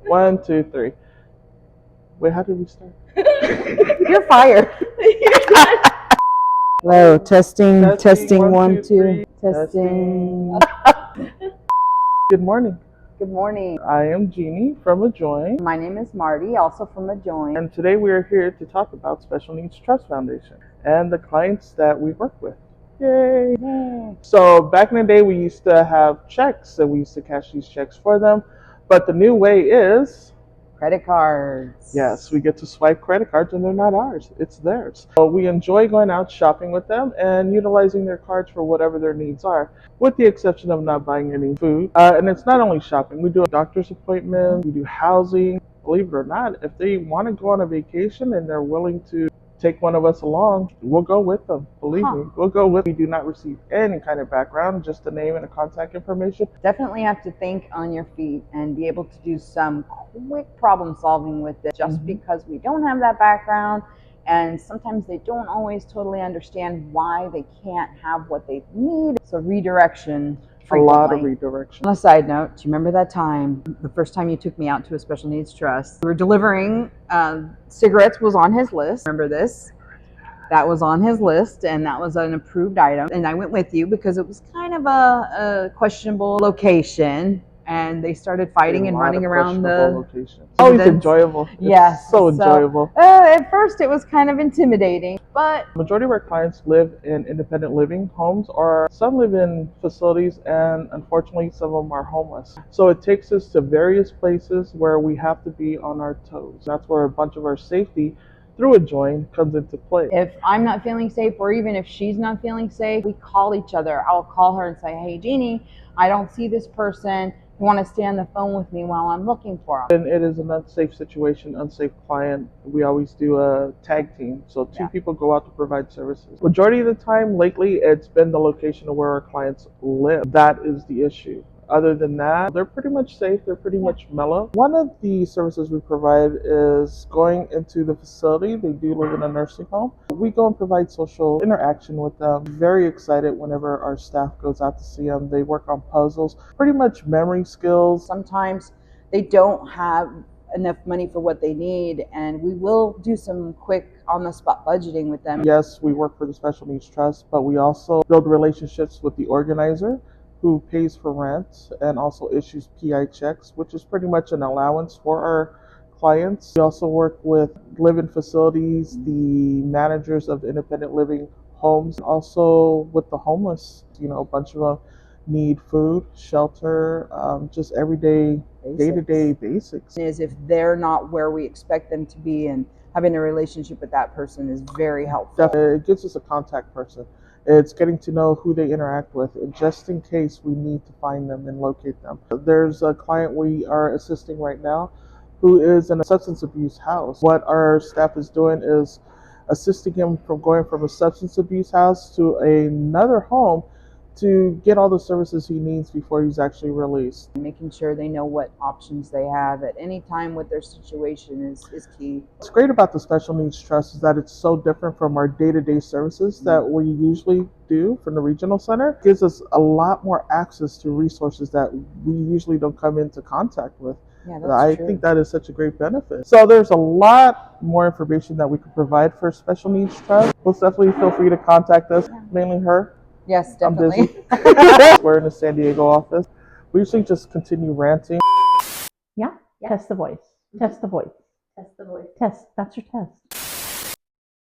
1, 2, 3. Wait, how did we start? You're fired. Hello, testing, 1, 2, testing. Good morning. Good morning. I am Jeannie from Adjoin. My name is Marty, also from Adjoin. And today we are here to talk about Special Needs Trust Foundation and the clients that we work with. Yay! So back in the day, we used to have checks, and we used to cash these checks for them. But the new way is Credit cards. yes, we get to swipe credit cards, and they're not ours. It's theirs. So we enjoy going out shopping with them and utilizing their cards for whatever their needs are, with the exception of not buying any food. And it's not only shopping. We do a doctor's appointment. We do housing. Believe it or not, if they want to go on a vacation and they're willing to take one of us along, we'll go with them. Believe me, we'll go with them. We do not receive any kind of background, just a name and a contact information. Definitely have to think on your feet and be able to do some quick problem solving with it, just because we don't have that background, and sometimes they don't always totally understand why they can't have what they need. So redirection. A lot of redirection. On a side note, do you remember that time, the first time you took me out to a special needs trust? We were delivering, cigarettes was on his list. Remember this? That was on his list, and that was an approved item. And I went with you because it was kind of a questionable location. And they started fighting and running around the location. Always enjoyable. Yes, so enjoyable. At first, it was kind of intimidating, but the majority of our clients live in independent living homes, or some live in facilities, and unfortunately, some of them are homeless. So it takes us to various places where we have to be on our toes. That's where a bunch of our safety through Adjoin comes into play. If I'm not feeling safe, or even if she's not feeling safe, we call each other. I'll call her and say, "Hey, Jeannie, I don't see this person. You want to stay on the phone with me while I'm looking for them?" And it is an unsafe situation, unsafe client. We always do a tag team. So two people go out to provide services. Majority of the time lately, it's been the location of where our clients live. That is the issue. Other than that, they're pretty much safe. They're pretty much mellow. One of the services we provide is going into the facility. They do live in a nursing home. We go and provide social interaction with them. Very excited whenever our staff goes out to see them. They work on puzzles, pretty much memory skills. Sometimes they don't have enough money for what they need, and we will do some quick on-the-spot budgeting with them. Yes, we work for the Special Needs Trust, but we also build relationships with the organizer, who pays for rent and also issues PI checks, which is pretty much an allowance for our clients. We also work with live-in facilities, the managers of the independent living homes, also with the homeless. You know, a bunch of them need food, shelter, just everyday, day-to-day basics. Is if they're not where we expect them to be, and having a relationship with that person is very helpful. Definitely. It gives us a contact person. It's getting to know who they interact with, and just in case we need to find them and locate them. There's a client we are assisting right now who is in a substance abuse house. What our staff is doing is assisting him from going from a substance abuse house to another home to get all the services he needs before he's actually released. Making sure they know what options they have at any time with their situation is key. What's great about the Special Needs Trust is that it's so different from our day-to-day services that we usually do from the regional center. It gives us a lot more access to resources that we usually don't come into contact with. Yeah, that's I true. think that is such a great benefit. So there's a lot more information that we can provide for Special Needs Trust. Most definitely feel free to contact us, mainly her. Yes, definitely. I'm busy. We're in the San Diego office. We usually just continue ranting. Yeah. Test the voice. Test the voice. Test the voice. Test. That's your test.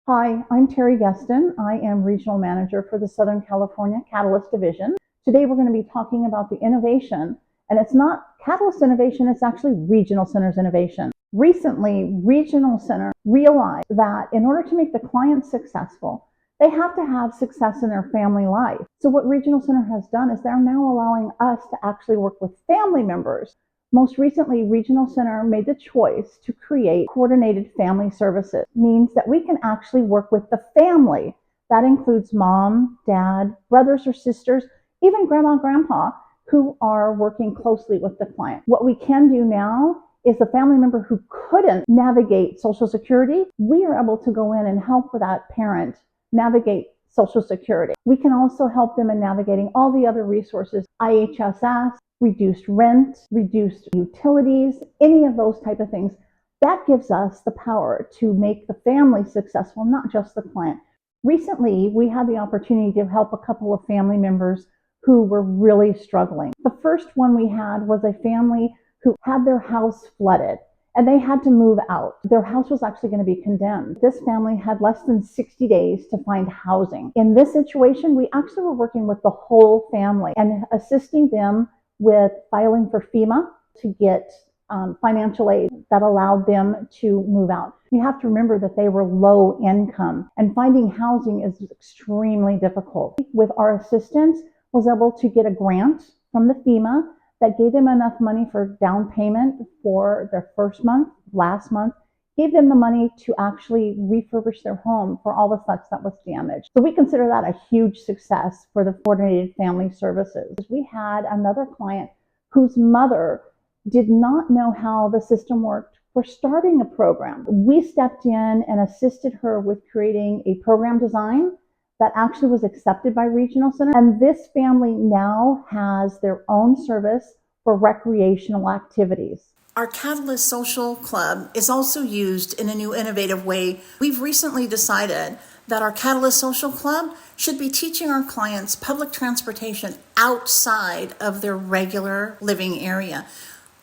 Hi, I'm Terry Gueston. I am Regional Manager for the Southern California Catalyst Division. Today we're going to be talking about the innovation, and it's not Catalyst Innovation, it's actually Regional Centers Innovation. Recently, Regional Center realized that in order to make the client successful, they have to have success in their family life. So what Regional Center has done is they're now allowing us to actually work with family members. Most recently, Regional Center made the choice to create coordinated family services. It means that we can actually work with the family. That includes mom, dad, brothers or sisters, even grandma, grandpa, who are working closely with the client. What we can do now is the family member who couldn't navigate Social Security, we are able to go in and help that parent navigate Social Security. We can also help them in navigating all the other resources, IHSS, reduced rent, reduced utilities, any of those type of things. That gives us the power to make the family successful, not just the client. Recently, we had the opportunity to help a couple of family members who were really struggling. The first one we had was a family who had their house flooded and they had to move out. Their house was actually going to be condemned. This family had less than 60 days to find housing. In this situation, we actually were working with the whole family and assisting them with filing for FEMA to get financial aid that allowed them to move out. You have to remember that they were low income and finding housing is extremely difficult. With our assistance, was able to get a grant from the FEMA that gave them enough money for down payment for their first month, last month, gave them the money to actually refurbish their home for all the such that was damaged. So we consider that a huge success for the Coordinated Family Services. We had another client whose mother did not know how the system worked for starting a program. We stepped in and assisted her with creating a program design that actually was accepted by regional center. And this family now has their own service for recreational activities. Our Catalyst Social Club is also used in a new innovative way. We've recently decided that our Catalyst Social Club should be teaching our clients public transportation outside of their regular living area.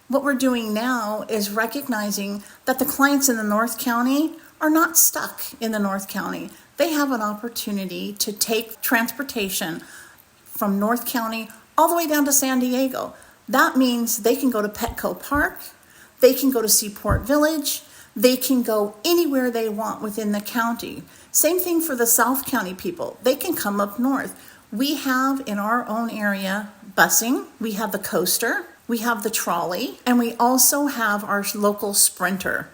What we're doing now is recognizing that the clients in the North County are not stuck in the North County. They have an opportunity to take transportation from North County all the way down to San Diego. That means they can go to Petco Park, they can go to Seaport Village, they can go anywhere they want within the county. Same thing for the South County people. They can come up north. We have in our own area busing, we have the coaster, we have the trolley, and we also have our local sprinter.